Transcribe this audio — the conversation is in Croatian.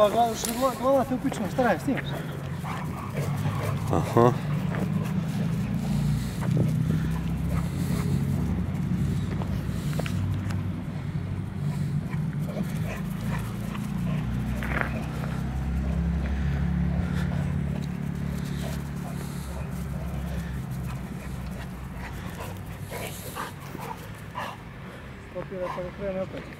Glava te upičena, šta radiš, snimaš? Aha. Stopira pa da krene opet.